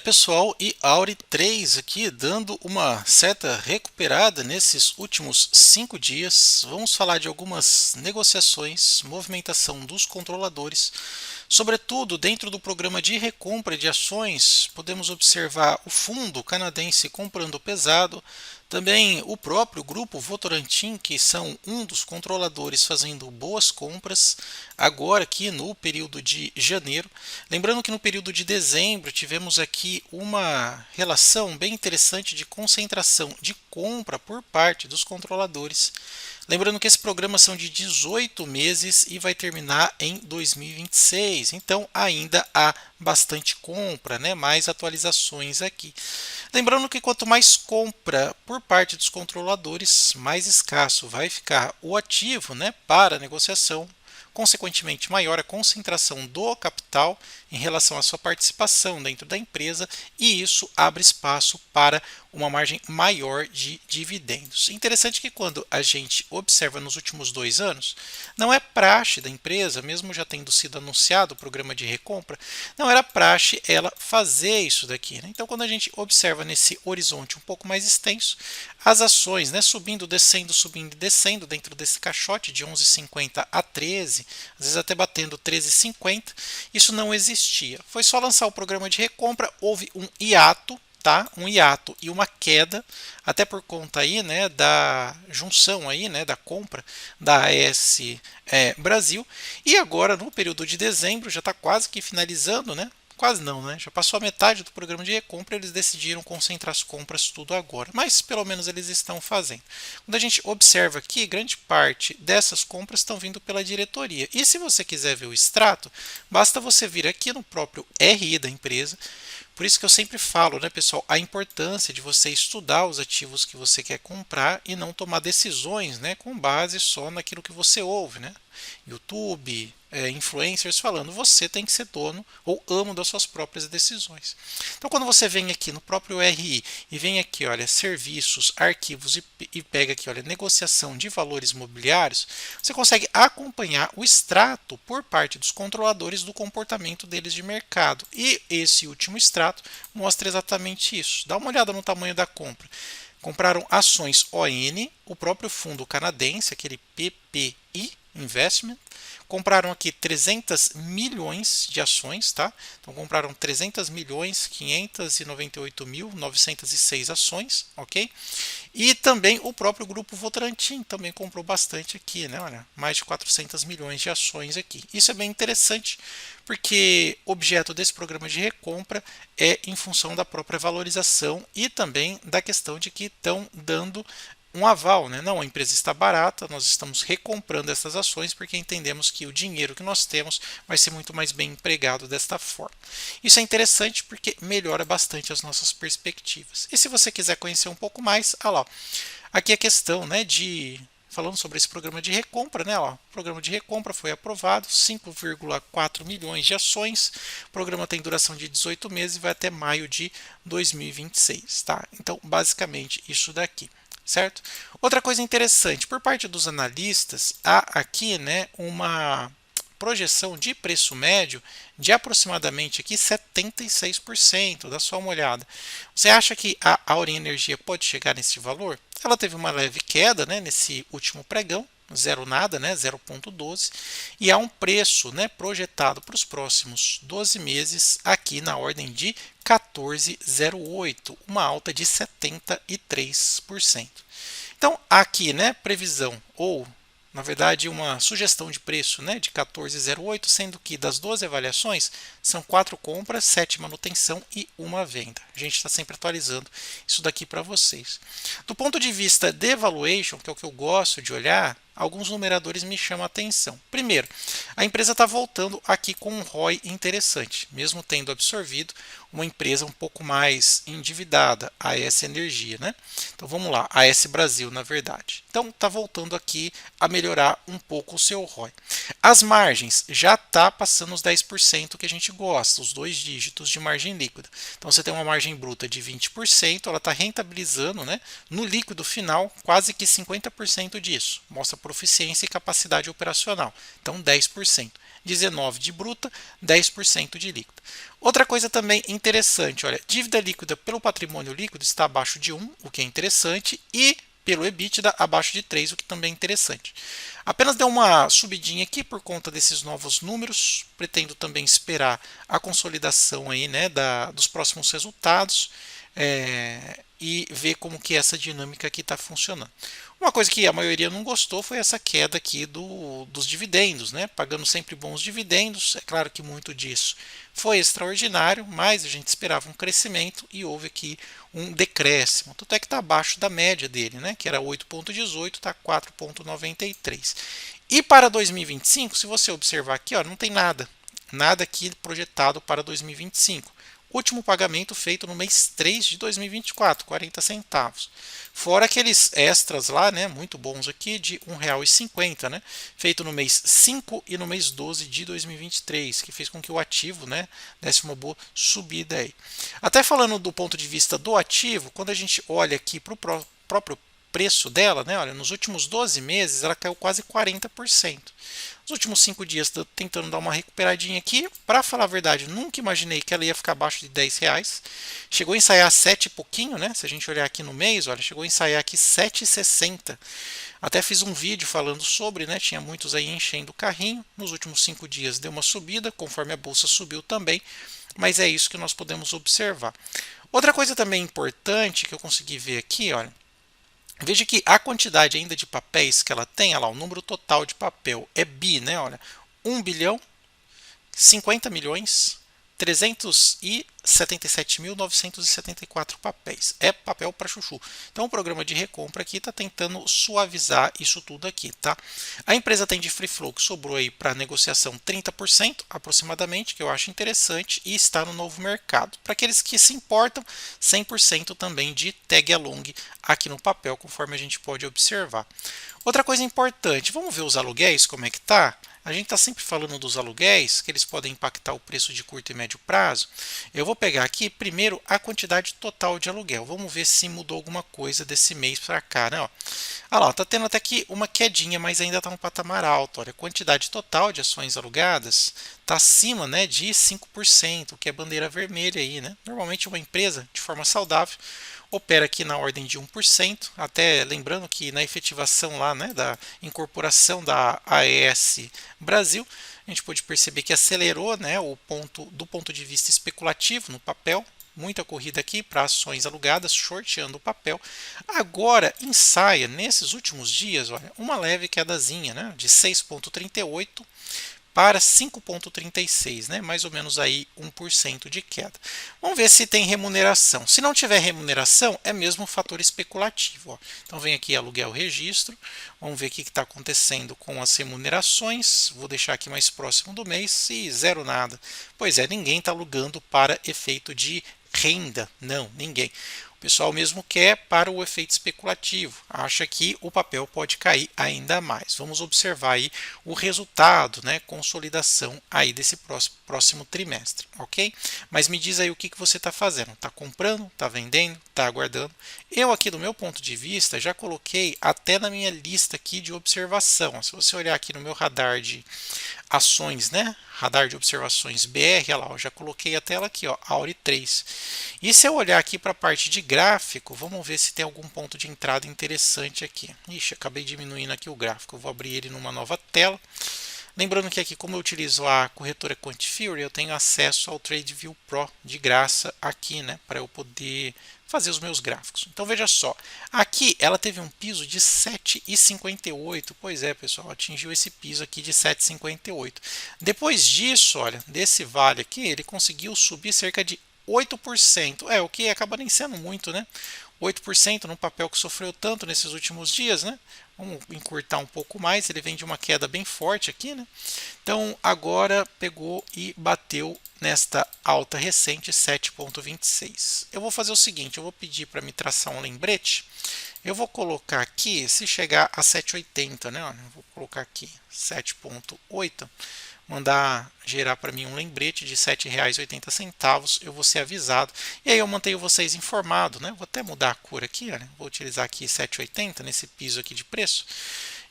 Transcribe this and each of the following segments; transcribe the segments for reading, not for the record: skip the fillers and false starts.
Pessoal, e Auri 3 aqui dando uma certa recuperada nesses últimos 5 dias. Vamos falar de algumas negociações, movimentação dos controladores, sobretudo dentro do programa de recompra de ações. Podemos observar o fundo canadense comprando pesado, também o próprio grupo Votorantim, que são um dos controladores fazendo boas compras agora aqui no período de janeiro. Lembrando que no período de dezembro tivemos aqui uma relação bem interessante de concentração de compra por parte dos controladores. Lembrando que esse programa são de 18 meses e vai terminar em 2026, então ainda há bastante compra, né? Mais atualizações aqui. Lembrando que quanto mais compra por parte dos controladores, mais escasso vai ficar o ativo, né, para negociação. Consequentemente, maior a concentração do capital em relação à sua participação dentro da empresa, e isso abre espaço para uma margem maior de dividendos. Interessante que quando a gente observa nos últimos 2 anos, não é praxe da empresa, mesmo já tendo sido anunciado o programa de recompra, não era praxe ela fazer isso daqui, né? Então, quando a gente observa nesse horizonte um pouco mais extenso, as ações, né, subindo, subindo e descendo dentro desse caixote de 11,50 a 13, às vezes até batendo 13,50, isso não existia. Foi só lançar o programa de recompra, houve um hiato, tá? Um hiato e uma queda, até por conta aí, né, da junção aí, né, da compra da AS Brasil, e agora no período de dezembro já está quase que finalizando, né? Quase não, né? Já passou a metade do programa de recompra, eles decidiram concentrar as compras tudo agora, mas pelo menos eles estão fazendo. Quando a gente observa aqui, grande parte dessas compras estão vindo pela diretoria. E se você quiser ver o extrato, basta você vir aqui no próprio RI da empresa. Por isso que eu sempre falo, né, pessoal, a importância de você estudar os ativos que você quer comprar e não tomar decisões, né, com base só naquilo que você ouve, né? YouTube, influencers falando, você tem que ser dono ou amo das suas próprias decisões. Então, quando você vem aqui no próprio RI e vem aqui, olha, serviços, arquivos e pega aqui, olha, negociação de valores mobiliários, você consegue acompanhar o extrato por parte dos controladores do comportamento deles de mercado. E esse último extrato mostra exatamente isso. Dá uma olhada no tamanho da compra. Compraram ações ON, o próprio fundo canadense, aquele PPI Investment, compraram aqui 300 milhões de ações, tá? Então compraram 300 milhões 598.906 ações, ok? E também o próprio grupo Votorantim também comprou bastante aqui, né? Olha, mais de 400 milhões de ações aqui. Isso é bem interessante, porque o objeto desse programa de recompra é em função da própria valorização e também da questão de que estão dando um aval, né? Não, a empresa está barata, nós estamos recomprando essas ações porque entendemos que o dinheiro que nós temos vai ser muito mais bem empregado desta forma. Isso é interessante porque melhora bastante as nossas perspectivas. E se você quiser conhecer um pouco mais, olha lá, aqui a questão, né, de falando sobre esse programa de recompra, né? Ó, o programa de recompra foi aprovado, 5,4 milhões de ações. O programa tem duração de 18 meses e vai até maio de 2026, tá? Então, basicamente, isso daqui. Certo? Outra coisa interessante, por parte dos analistas, há aqui, né, uma projeção de preço médio de aproximadamente aqui 76%. Dá só uma olhada. Você acha que a Auren Energia pode chegar nesse valor? Ela teve uma leve queda, né, nesse último pregão, zero nada, né, 0,12, e há um preço, né, projetado para os próximos 12 meses aqui na ordem de 14,08, uma alta de 73%. Então, aqui, né, previsão ou na verdade, uma sugestão de preço, né, de 14,08, sendo que das 12 avaliações são 4 compras, 7 manutenção e uma venda. A gente está sempre atualizando isso daqui para vocês. Do ponto de vista de valuation, que é o que eu gosto de olhar, alguns numeradores me chamam a atenção. Primeiro, a empresa está voltando aqui com um ROI interessante, mesmo tendo absorvido uma empresa um pouco mais endividada, a AS Energia, né? Então vamos lá, a AS Brasil, na verdade. Então está voltando aqui a melhorar um pouco o seu ROI. As margens já está passando os 10% que a gente gosta, os 2 dígitos de margem líquida. Então você tem uma margem bruta de 20%, ela está rentabilizando, né, no líquido final quase que 50% disso. Mostra proficiência e capacidade operacional. Então 10%. 19% de bruta, 10% de líquida. Outra coisa também interessante, olha, dívida líquida pelo patrimônio líquido está abaixo de 1, o que é interessante, e pelo EBITDA abaixo de 3, o que também é interessante. Apenas deu uma subidinha aqui por conta desses novos números. Pretendo também esperar a consolidação aí, né, dos próximos resultados e ver como que essa dinâmica aqui está funcionando. Uma coisa que a maioria não gostou foi essa queda aqui dos dividendos, né? Pagando sempre bons dividendos. É claro que muito disso foi extraordinário, mas a gente esperava um crescimento e houve aqui um decréscimo. Tanto é que está abaixo da média dele, né? Que era 8,18, está 4,93. E para 2025, se você observar aqui, ó, não tem nada aqui projetado para 2025. Último pagamento feito no mês 3 de 2024, 40 centavos. Fora aqueles extras lá, né, muito bons aqui, de R$ 1,50, né, feito no mês 5 e no mês 12 de 2023, que fez com que o ativo, né, desse uma boa subida aí. Até falando do ponto de vista do ativo, quando a gente olha aqui para o próprio preço dela, né, olha, nos últimos 12 meses ela caiu quase 40%. Nos últimos 5 dias estou tentando dar uma recuperadinha aqui. Para falar a verdade, nunca imaginei que ela ia ficar abaixo de R$ 10. Chegou a ensaiar 7 e pouquinho, né? Se a gente olhar aqui no mês, olha, chegou a ensaiar aqui 7,60. Até fiz um vídeo falando sobre, né? Tinha muitos aí enchendo o carrinho. Nos últimos 5 dias deu uma subida, conforme a bolsa subiu também. Mas é isso que nós podemos observar. Outra coisa também importante que eu consegui ver aqui, olha. Veja que a quantidade ainda de papéis que ela tem, olha lá, o número total de papel é bi, né? Olha, 1 bilhão, 50 milhões, 377.974 papéis. É papel para chuchu. Então o programa de recompra aqui está tentando suavizar isso tudo aqui, tá? A empresa tem de free flow que sobrou aí para negociação 30% aproximadamente, que eu acho interessante, e está no novo mercado. Para aqueles que se importam, 100% também de tag along aqui no papel, conforme a gente pode observar. Outra coisa importante, vamos ver os aluguéis, como é que tá? A gente está sempre falando dos aluguéis, que eles podem impactar o preço de curto e médio prazo. Eu vou pegar aqui primeiro a quantidade total de aluguel. Vamos ver se mudou alguma coisa desse mês para cá, né? Ó. Ah lá, está tendo até aqui uma quedinha, mas ainda está no patamar alto. Olha, a quantidade total de ações alugadas está acima, né, de 5%, que é bandeira vermelha aí, né? Normalmente uma empresa, de forma saudável, opera aqui na ordem de 1%, até lembrando que na efetivação lá, né, da incorporação da AES Brasil, a gente pôde perceber que acelerou, né, do ponto de vista especulativo no papel, muita corrida aqui para ações alugadas, shorteando o papel. Agora ensaia, nesses últimos dias, olha, uma leve quedazinha, né, de 6,38 para 5,36, né? Mais ou menos aí 1% de queda. Vamos ver se tem remuneração. Se não tiver remuneração, é mesmo um fator especulativo. Ó. Então vem aqui aluguel registro, vamos ver o que está acontecendo com as remunerações. Vou deixar aqui mais próximo do mês e zero nada. Pois é, ninguém está alugando para efeito de renda. Não, ninguém. O pessoal mesmo quer para o efeito especulativo, acha que o papel pode cair ainda mais. Vamos observar aí o resultado, né, consolidação aí desse próximo trimestre, ok? Mas me diz aí o que você está fazendo, está comprando, está vendendo, está aguardando? Eu aqui do meu ponto de vista já coloquei até na minha lista aqui de observação. Se você olhar aqui no meu radar de ações, né? Radar de observações BR, olha lá, eu já coloquei a tela aqui, ó, Auri 3. E se eu olhar aqui para a parte de gráfico, vamos ver se tem algum ponto de entrada interessante aqui. Ixi, acabei diminuindo aqui o gráfico, eu vou abrir ele numa nova tela. Lembrando que aqui, como eu utilizo a corretora Quantifury, eu tenho acesso ao TradeView Pro de graça aqui, né, para eu poder fazer os meus gráficos. Então veja só, aqui ela teve um piso de 7,58. Pois é, pessoal, atingiu esse piso aqui de 7,58. Depois disso, olha, desse vale aqui, ele conseguiu subir cerca de 8%. É, o que acaba nem sendo muito, né? 8% num papel que sofreu tanto nesses últimos dias, né? Vamos encurtar um pouco mais, ele vem de uma queda bem forte aqui, né? Então agora pegou e bateu nesta alta recente 7,26. Eu vou fazer o seguinte, eu vou pedir para me traçar um lembrete. Eu vou colocar aqui, se chegar a 7,80, né? Eu vou colocar aqui 7,8. Mandar gerar para mim um lembrete de R$ 7,80, eu vou ser avisado. E aí eu mantenho vocês informados, né? Vou até mudar a cor aqui, olha. Vou utilizar aqui 7,80 nesse piso aqui de preço.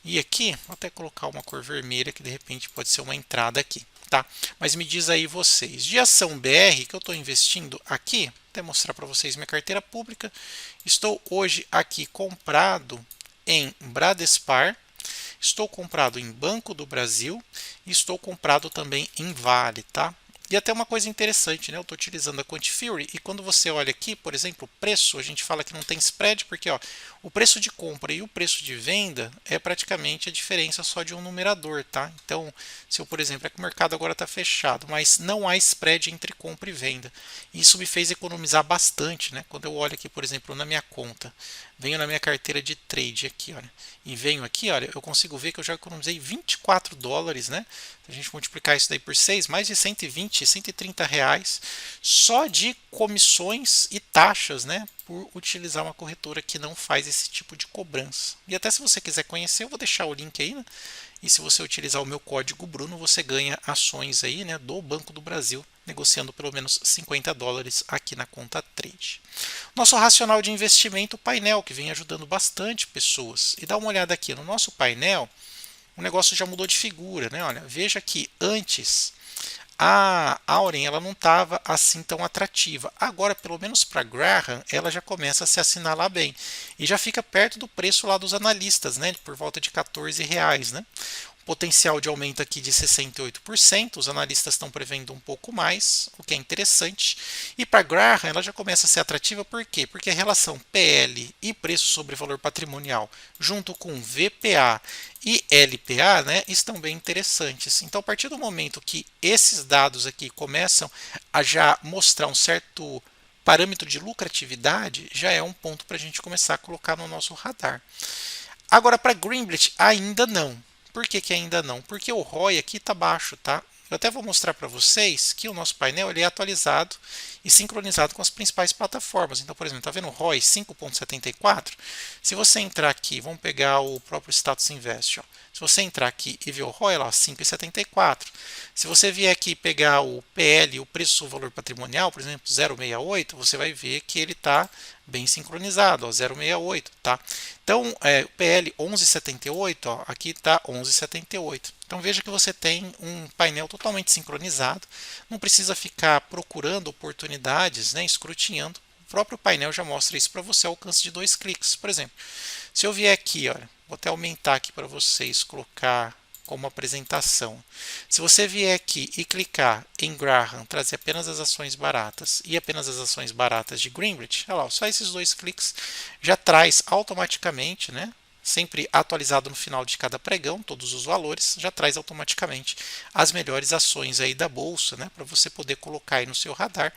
E aqui, vou até colocar uma cor vermelha que de repente pode ser uma entrada aqui, tá? Mas me diz aí vocês, de ação BR que eu estou investindo aqui, vou até mostrar para vocês minha carteira pública. Estou hoje aqui comprado em Bradespar, estou comprado em Banco do Brasil e estou comprado também em Vale, tá? E até uma coisa interessante, né? Eu estou utilizando a Quantifury e quando você olha aqui, por exemplo, o preço, a gente fala que não tem spread porque ó, o preço de compra e o preço de venda é praticamente a diferença só de um numerador, tá? Então, se eu, por exemplo, é que o mercado agora está fechado, mas não há spread entre compra e venda. Isso me fez economizar bastante, né? Quando eu olho aqui, por exemplo, na minha conta, venho na minha carteira de trade aqui, olha, e venho aqui, olha, eu consigo ver que eu já economizei 24 dólares, né? Se a gente multiplicar isso daí por 6, mais de 120, 130 reais só de comissões e taxas, né? Por utilizar uma corretora que não faz esse tipo de cobrança. E até se você quiser conhecer, eu vou deixar o link aí, né? E se você utilizar o meu código Bruno, você ganha ações aí, né, do Banco do Brasil, negociando pelo menos 50 dólares aqui na conta Trade. Nosso racional de investimento, painel, que vem ajudando bastante pessoas. E dá uma olhada aqui no nosso painel, o negócio já mudou de figura, né? Olha, veja que antes a Auren ela não estava assim tão atrativa. Agora, pelo menos para Graham, ela já começa a se assinalar bem. E já fica perto do preço lá dos analistas, né? Por volta de R$ 14, né? Potencial de aumento aqui de 68%, os analistas estão prevendo um pouco mais, o que é interessante. E para Graham, ela já começa a ser atrativa, por quê? Porque a relação PL e preço sobre valor patrimonial, junto com VPA e LPA, né, estão bem interessantes. Então, a partir do momento que esses dados aqui começam a já mostrar um certo parâmetro de lucratividade, já é um ponto para a gente começar a colocar no nosso radar. Agora, para Greenblit, ainda não. Por que, que ainda não? Porque o ROI aqui está baixo, tá? Eu até vou mostrar para vocês que o nosso painel ele é atualizado e sincronizado com as principais plataformas. Então, por exemplo, está vendo o ROI 5,74? Se você entrar aqui, vamos pegar o próprio Status Invest. Ó. Se você entrar aqui e ver o ROI, lá 5,74. Se você vier aqui pegar o PL, o preço sobre valor patrimonial, por exemplo, 0,68, você vai ver que ele está bem sincronizado, ó, 0,68, tá? Então, o PL 11,78, ó, aqui está 11,78. Então veja que você tem um painel totalmente sincronizado, não precisa ficar procurando oportunidades, né, escrutinando. O próprio painel já mostra isso para você ao alcance de 2 cliques. Por exemplo, se eu vier aqui, olha, vou até aumentar aqui para vocês, colocar como apresentação. Se você vier aqui e clicar em Graham, trazer apenas as ações baratas e apenas as ações baratas de Greenblit, olha lá, só esses 2 cliques já traz automaticamente, né? Sempre atualizado no final de cada pregão, todos os valores, já traz automaticamente as melhores ações aí da bolsa, né, para você poder colocar aí no seu radar.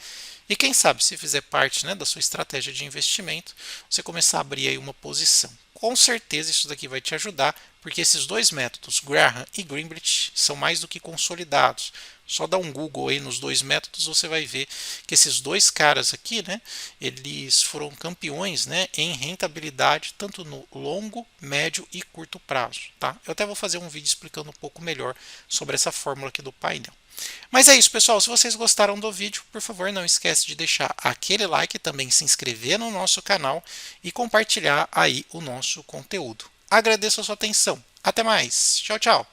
E quem sabe, se fizer parte, né, da sua estratégia de investimento, você começar a abrir aí uma posição. Com certeza isso daqui vai te ajudar, porque esses 2 métodos, Graham e Greenblit, são mais do que consolidados. Só dá um Google aí nos 2 métodos, você vai ver que esses 2 caras aqui, né, eles foram campeões, né, em rentabilidade, tanto no longo, médio e curto prazo. Tá? Eu até vou fazer um vídeo explicando um pouco melhor sobre essa fórmula aqui do painel. Mas é isso, pessoal. Se vocês gostaram do vídeo, por favor, não esquece de deixar aquele like, também se inscrever no nosso canal e compartilhar aí o nosso conteúdo. Agradeço a sua atenção. Até mais. Tchau, tchau.